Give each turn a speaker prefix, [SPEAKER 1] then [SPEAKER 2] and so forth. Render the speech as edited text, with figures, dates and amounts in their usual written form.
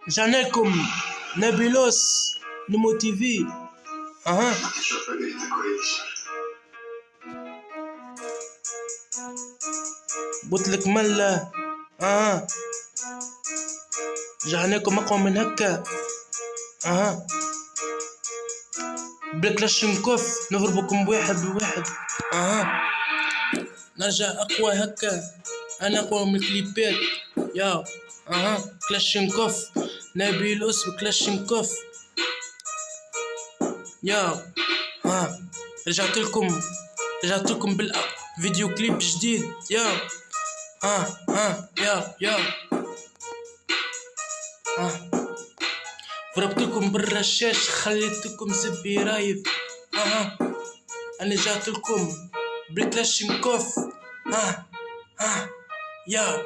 [SPEAKER 1] رجعنا لكم نابلوس نمو تي في. قلتلك ملا. رجعنا لكم اقوى من هكا. بكلاشينكوف نضربكم بواحد بواحد. نرجع اقوى هكا. انا اقوى من الكليبات. يا كلاشينكوف نابلوس بكلاشينكوف. يا رجعت لكم بالفيديو كليب جديد. يا ضربتكم بالرشاش خليتكم زبي رايف. انا جات لكم بالكلاشينكوف. يا